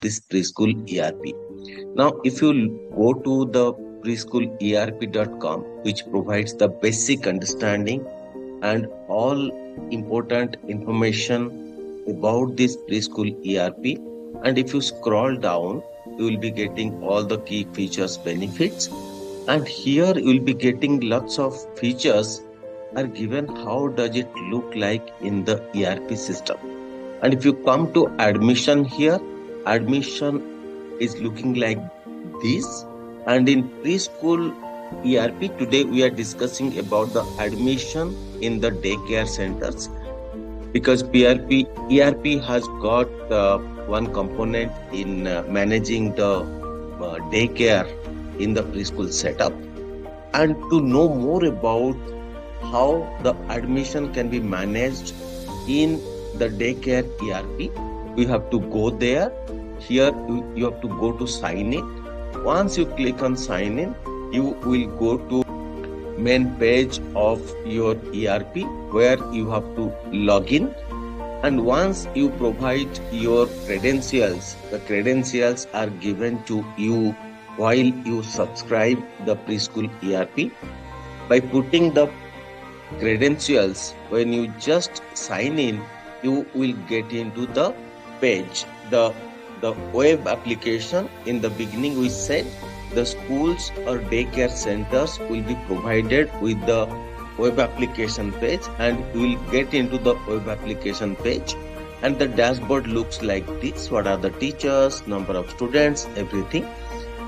this preschool ERP. Now, if you go to the preschoolerp.com, which provides the basic understanding and all important information about this preschool ERP, and if you scroll down, you will be getting all the key features, benefits, and here you will be getting lots of features are given. How does it look like in the ERP system? And if you come to admission here, admission is looking like this. And in preschool ERP, today we are discussing about the admission in the daycare centers, because ERP has got one component in managing the daycare in the preschool setup. And to know more about how the admission can be managed in the daycare ERP, we have to go there. Here you have to go to sign in. Once you click on sign in, you will go to main page of your ERP where you have to log in. And once you provide your credentials, the credentials are given to you while you subscribe the preschool ERP. By putting the credentials, when you just sign in, you will get into the page, the web application. In the beginning we said the schools or daycare centers will be provided with the web application page, and you will get into the web application page, and the dashboard looks like this. What are the teachers, number of students, everything.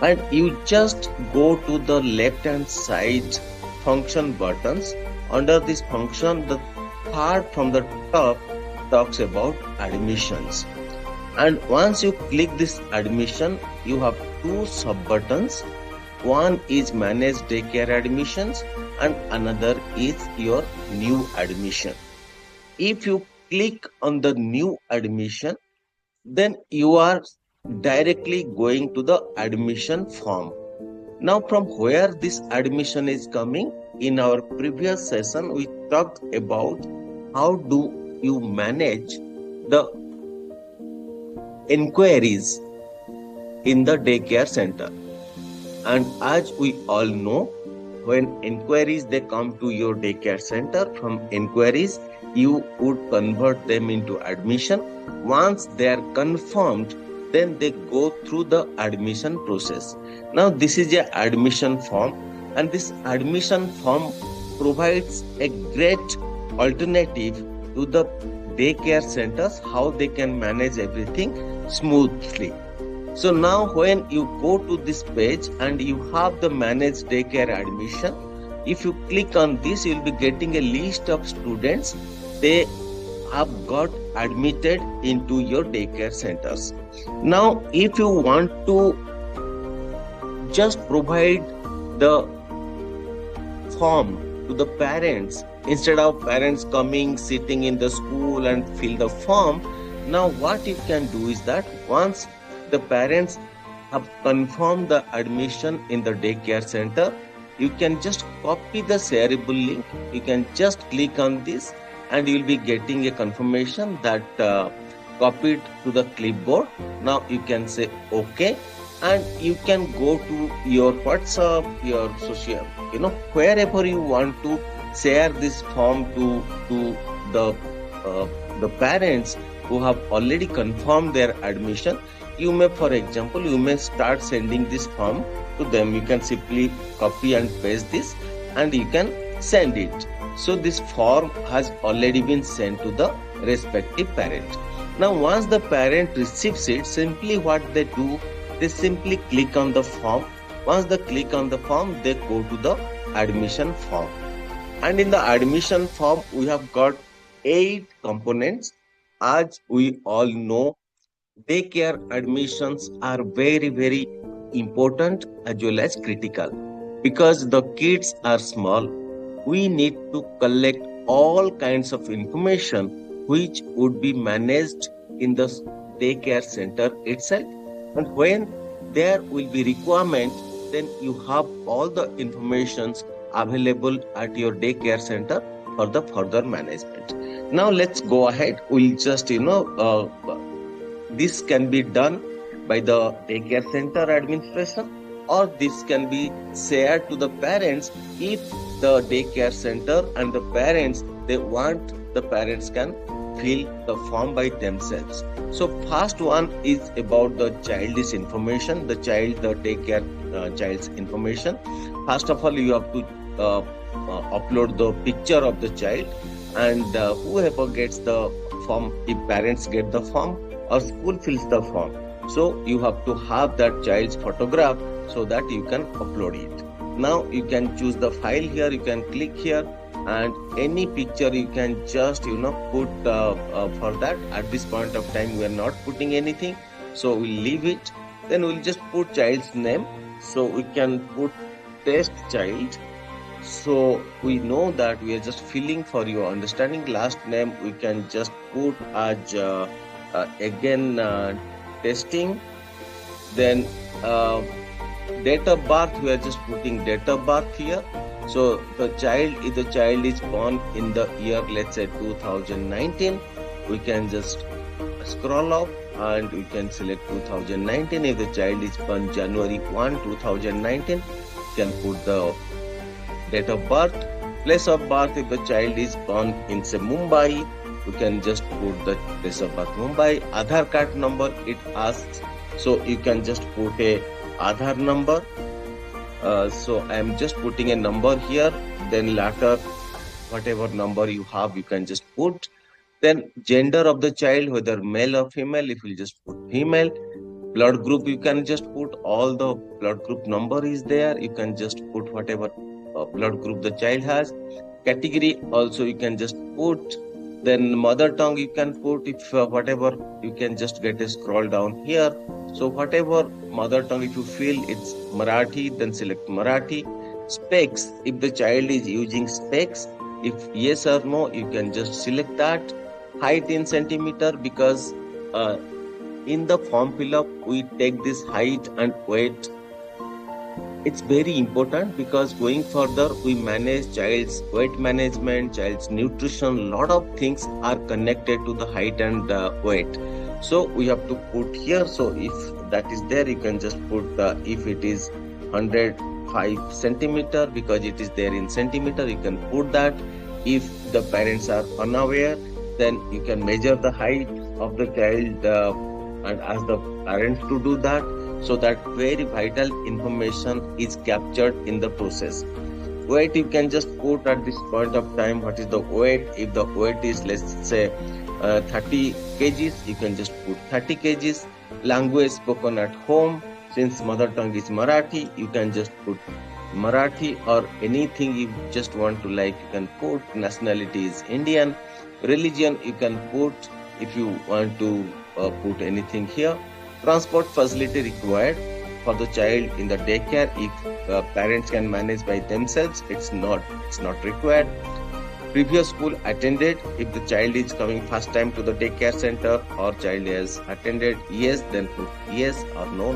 And you just go to the left hand side function buttons. Under this function, the third from the top talks about admissions. And once you click this admission, you have two sub buttons. One is manage daycare admissions and another is your new admission. If you click on the new admission, then you are directly going to the admission form. Now, from where this admission is coming, in our previous session we talked about how do you manage the inquiries in the daycare center. And as we all know, when inquiries they come to your daycare center, from inquiries you would convert them into admission. Once they are confirmed, then they go through the admission process. Now this is a admission form, and this admission form provides a great alternative to the daycare centers, how they can manage everything smoothly. So now when you go to this page and you have the manage daycare admission, if you click on this, you will be getting a list of students they have got admitted into your daycare centers. Now if you want to just provide the form to the parents, instead of parents coming, sitting in the school and fill the form, now what you can do is that once the parents have confirmed the admission in the daycare center, you can just copy the shareable link. You can just click on this and you will be getting a confirmation that copied to the clipboard. Now you can say OK, and you can go to your WhatsApp, your social, wherever you want to share this form to the parents who have already confirmed their admission. You may, for example, you may start sending this form to them. You can simply copy and paste this and you can send it. So this form has already been sent to the respective parent. Now once the parent receives it, simply what they do, they simply click on the form. Once they click on the form, they go to the admission form. And in the admission form, we have got 8 components. As we all know, daycare admissions are very, very important as well as critical, because the kids are small. We need to collect all kinds of information which would be managed in the daycare center itself. And when there will be requirement, then you have all the informations available at your daycare center for the further management. Now let's go ahead. We'll just, this can be done by the daycare center administration, or this can be shared to the parents if the daycare center and the parents, they want, the parents can fill the form by themselves. So first one is about the child's information, the daycare child's information. First of all, you have to upload the picture of the child, and whoever gets the form, if parents get the form or school fills the form, so you have to have that child's photograph so that you can upload it. Now you can choose the file here, you can click here, and any picture you can just put for that. At this point of time we are not putting anything, so we'll leave it. Then we'll just put child's name, so we can put test child. So we know that we are just filling for your understanding. Last name we can just put as again testing. Then date of birth, we are just putting date of birth here. So the child, if the child is born in the year, let's say 2019, we can just scroll up and we can select 2019. If the child is born January 1, 2019, we can put the date of birth. Place of birth, if the child is born in say Mumbai, you can just put the place of birth Mumbai. Aadhaar card number it asks, so you can just put a Aadhaar number. So I am just putting a number here. Then later, whatever number you have, you can just put. Then gender of the child, whether male or female, if you just put female. Blood group, you can just put all the blood group number is there. You can just put whatever blood group the child has. Category also you can just put. Then mother tongue you can put, if whatever, you can just get a scroll down here. So whatever mother tongue, if you feel it's Marathi, then select Marathi. Specs, if the child is using specs, if yes or no, you can just select that. Height in centimeter, because in the form fill up we take this height and weight. It's very important because going further we manage child's weight management, child's nutrition, lot of things are connected to the height and weight. So we have to put here. So if that is there, you can just put if it is 105 centimeter, because it is there in centimeter, you can put that. If the parents are unaware, then you can measure the height of the child and ask the parents to do that. So that very vital information is captured in the process. Weight, you can just put at this point of time what is the weight. If the weight is, let's say 30 kgs, you can just put 30 kgs. Language spoken at home, since mother tongue is Marathi, you can just put Marathi, or anything you just want to like, you can put. Nationality is Indian. Religion you can put if you want to put anything here. Transport facility required for the child in the daycare, if parents can manage by themselves, it's not required. Previous school attended, if the child is coming first time to the daycare center or child has attended, yes, then put yes, or no.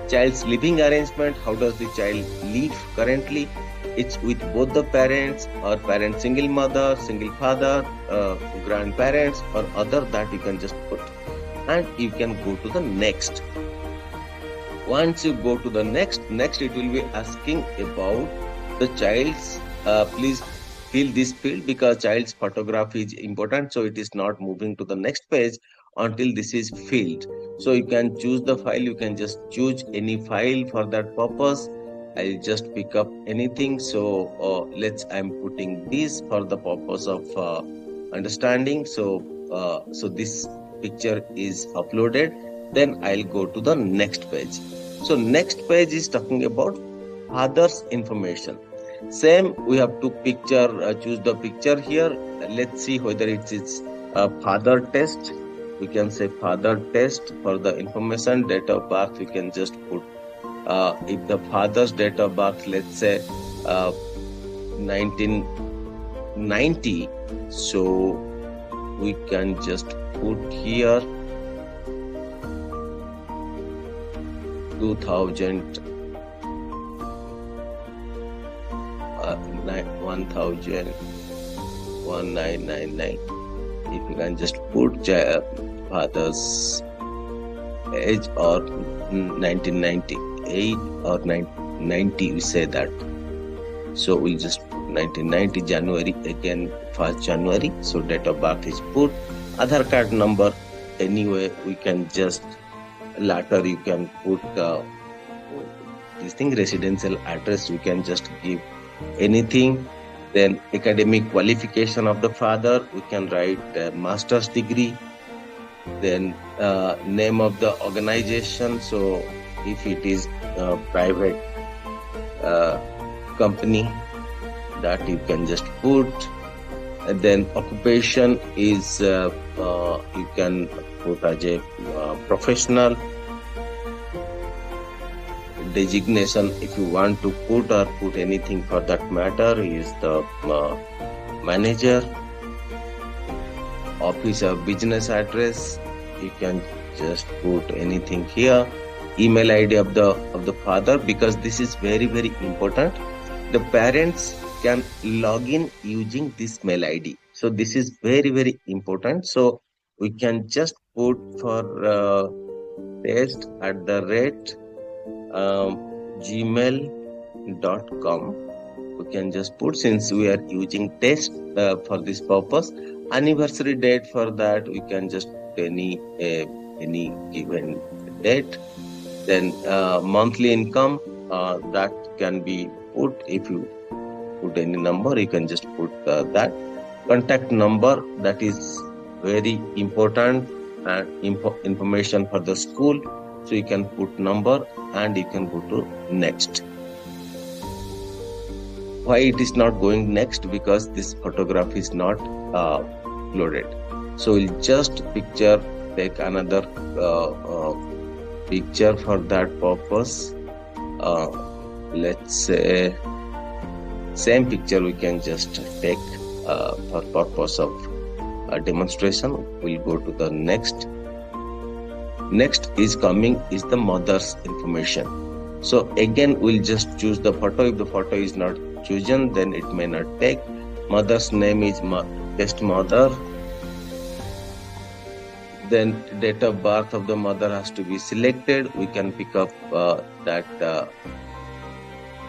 Child's living arrangement, how does the child live currently? It's with both the parents, or parents single mother, single father, grandparents, or other, that you can just put. And you can go to the next. Once you go to the next it will be asking about the child's please fill this field, because child's photograph is important, so it is not moving to the next page until this is filled. So you can choose the file, you can just choose any file for that purpose. I'll just pick up anything. So I'm putting this for the purpose of understanding. So this picture is uploaded. Then I'll go to the next page. So next page is talking about father's information. Same, we have to choose the picture here. Let's see whether it is a father test. We can say father test for the information. Date of birth, we can just put if the father's date of birth, let's say 1990, so we can just put here 2000 1999. If you can just put father's age or 1998 or 1990, we say that. So we'll just 1990 January, again 1st January. So date of birth is put. Aadhaar card number, anyway, we can just later you can put this thing, residential address, you can just give anything. Then academic qualification of the father, we can write master's degree. Then name of the organization, so if it is private company, that you can just put. And then occupation is you can put as a professional. Designation, if you want to put or put anything for that matter, is the manager. Office or business address, you can just put anything here. Email ID of the father, because this is very, very important. The parents can log in using this mail ID. So this is very, very important. So we can just put for test@gmail.com. We can just put, since we are using test for this purpose. Anniversary date, for that we can just put any given date. Then monthly income, that can be put. If you put any number, you can just put that. Contact number, that is very important and information for the school. So you can put number and you can go to next. Why it is not going next? Because this photograph is not loaded. So we'll just take another picture for that purpose. Let's say same picture we can just take for purpose of demonstration. We'll go to the next. Next is the mother's information. So again, we'll just choose the photo. If the photo is not chosen, then it may not take. Mother's name is test mother. Then date of birth of the mother has to be selected. We can pick up that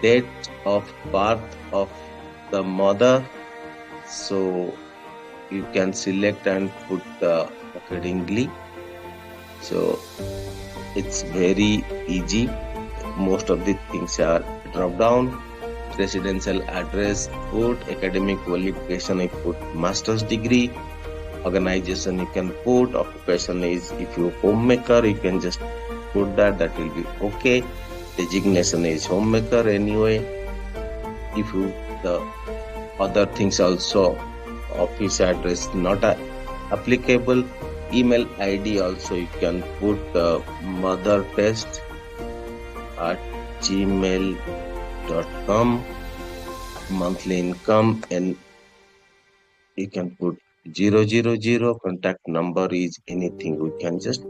date of birth of the mother. So you can select and put accordingly. So it's very easy. Most of the things are drop down. Residential address, put academic qualification, I put master's degree. Organization you can put. Occupation is, if you're homemaker, you can just put that will be okay. Designation is homemaker anyway. If you the other things also, office address not applicable. Email ID also you can put mothertest@gmail.com. Monthly income, and you can put 000. Contact number is anything, we can just.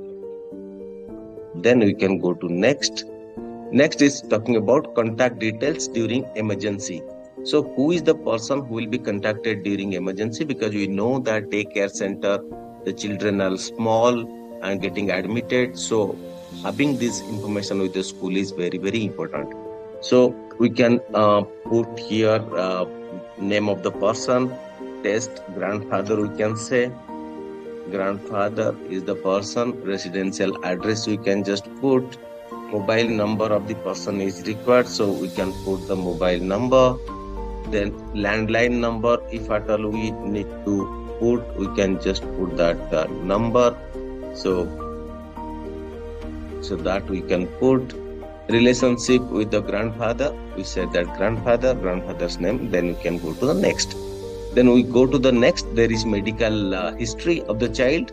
Then we can go to next. Next is talking about contact details during emergency. So who is the person who will be contacted during emergency? Because we know that daycare center, the children are small and getting admitted. So having this information with the school is very, very important. So we can put here name of the person, test grandfather, we can say. Grandfather is the person. Residential address we can just put. Mobile number of the person is required, so we can put the mobile number. Then landline number, if at all we need to put, we can just put that number. So that we can put. Relationship with the grandfather, we said that grandfather's name. Then we can go to the next. Then we go to the next. There is medical history of the child.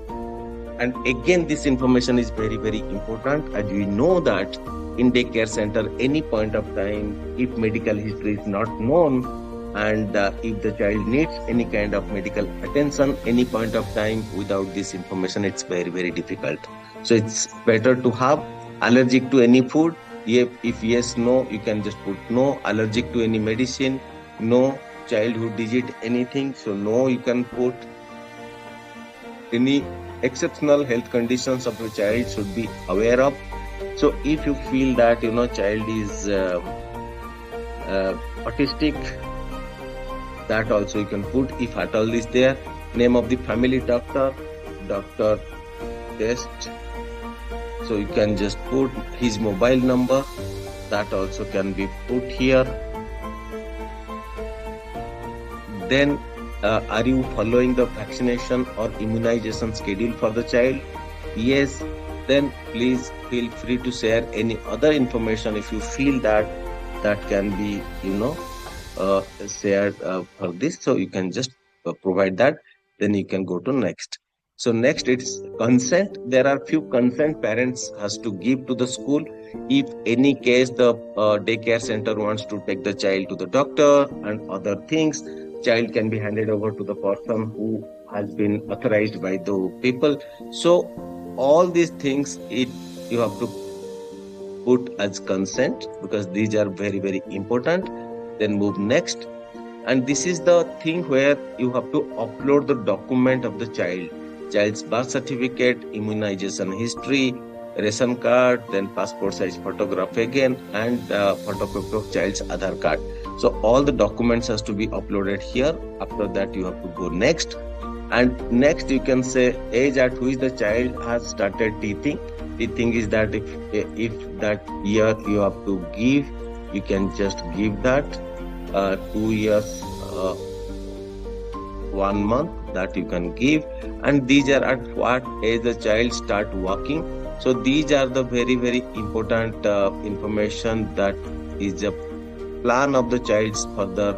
And again, this information is very, very important. As we know that in daycare center, any point of time, if medical history is not known, and if the child needs any kind of medical attention, any point of time, without this information, it's very, very difficult. So it's better to have. Allergic to any food? If yes, no, you can just put no. Allergic to any medicine? No. Childhood digit, anything? So no, you can put. Any exceptional health conditions of your child should be aware of. So if you feel that child is autistic, that also you can put if at all is there. Name of the family doctor, doctor test. So you can just put his mobile number, that also can be put here. Then are you following the vaccination or immunization schedule for the child? Yes. Then please feel free to share any other information if you feel that can be shared for this. So you can just provide that. Then you can go to next. So next it's consent. There are few consent parents has to give to the school. If any case the daycare center wants to take the child to the doctor and other things, child can be handed over to the person who has been authorized by the people. So all these things you have to put as consent, because these are very, very important. Then move next. And this is the thing where you have to upload the document of the child's birth certificate, immunization history, ration card, then passport size photograph again, and photocopy of child's Aadhaar card. So all the documents has to be uploaded here. After that you have to go next. And next you can say age at which the child has started teething. Teething is that if that year you have to give, you can just give that. 2 years, 1 month, that you can give. And these are at what age the child start walking. So these are the very, very important information that is a plan of the child's further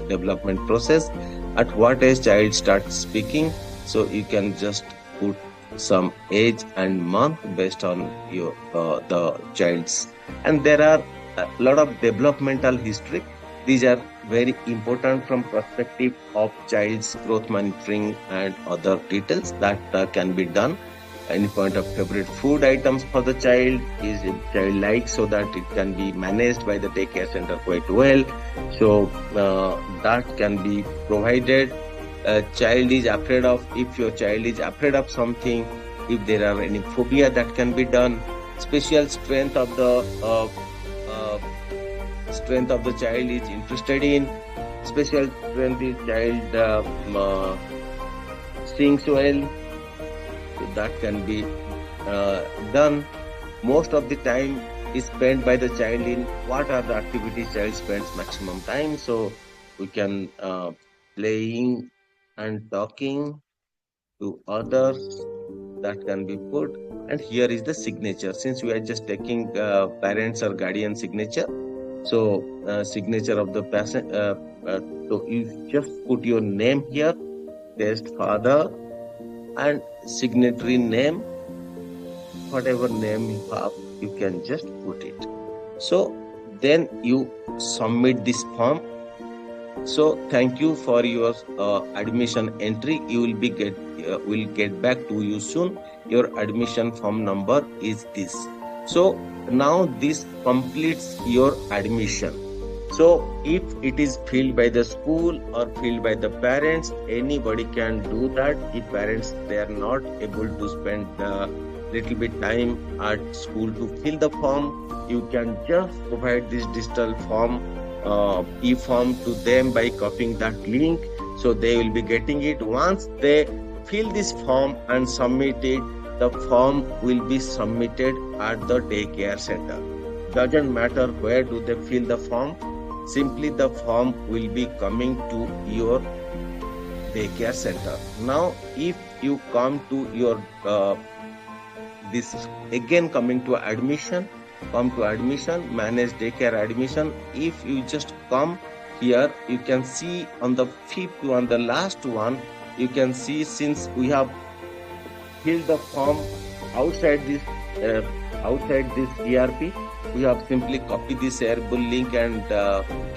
development process. At what age child starts speaking. So you can just put some age and month based on your the child's. And there are a lot of developmental history. These are very important from perspective of child's growth monitoring and other details that can be done. Any point of favorite food items for the child, is it child like, so that it can be managed by the daycare center quite well. So that can be provided. Child is afraid of, if your child is afraid of something, if there are any phobia, that can be done. Special strength of the child is interested in. Special strength is child sings well. So that can be done. Most of the time is spent by the child in what are the activities child spends maximum time. So we can playing and talking to others, that can be put. And here is the signature. Since we are just taking parents or guardian signature, so signature of the person. So you just put your name here, test father, and signatory name, whatever name you have, you can just put it. So then you submit this form. So thank you for your admission entry. You will be will get back to you soon. Your admission form number is this. So now this completes your admission. So if it is filled by the school or filled by the parents, anybody can do that. If parents, they are not able to spend little bit time at school to fill the form, you can just provide this digital form, e-form to them by copying that link. So they will be getting it. Once they fill this form and submit it, the form will be submitted at the daycare center. Doesn't matter where do they fill the form. Simply the form will be coming to your daycare center. Now, if you come to your this again coming to admission, manage daycare admission. If you just come here, you can see on the fifth one, the last one, you can see since we have filled the form outside this ERP, we have simply copied this shareable link and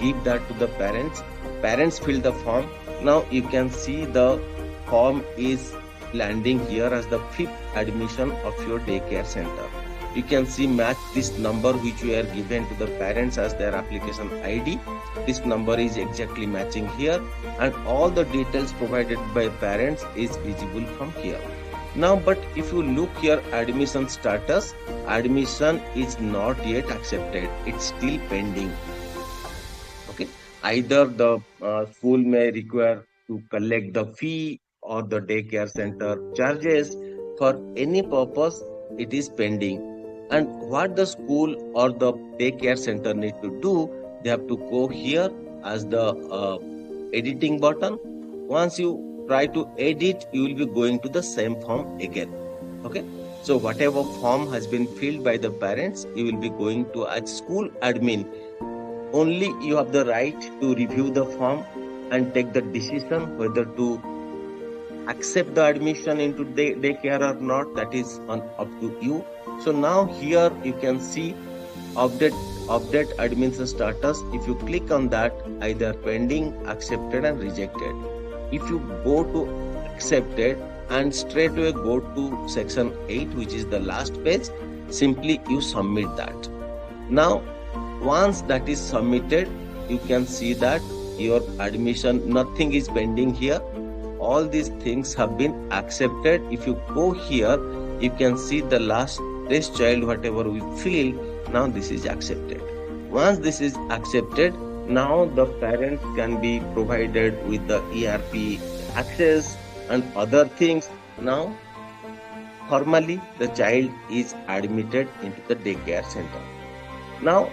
give that to the parents. Parents fill the form. Now you can see the form is landing here as the fifth admission of your daycare center. You can see match this number which we are given to the parents as their application ID. This number is exactly matching here, and all the details provided by parents is visible from here. Now, but if you look here, admission status, admission is not yet accepted. It's still pending. Okay, either the school may require to collect the fee or the daycare center charges for any purpose. It is pending. And what the school or the daycare center need to do, they have to go here as the editing button. Once you try to edit, you will be going to the same form again. Okay, so whatever form has been filled by the parents, you will be going to as school admin. Only you have the right to review the form and take the decision whether to accept the admission into daycare or not. That is up to you. So now here you can see update admission status. If you click on that, either pending, accepted and rejected. If you go to accepted and straight away go to section 8, which is the last page, simply you submit that. Now once that is submitted, you can see that your admission, nothing is pending here. All these things have been accepted. If you go here, you can see the last test child, whatever we fill, now this is accepted. Once this is accepted, now the parents can be provided with the ERP access and other things. Now, formally, the child is admitted into the daycare center. Now,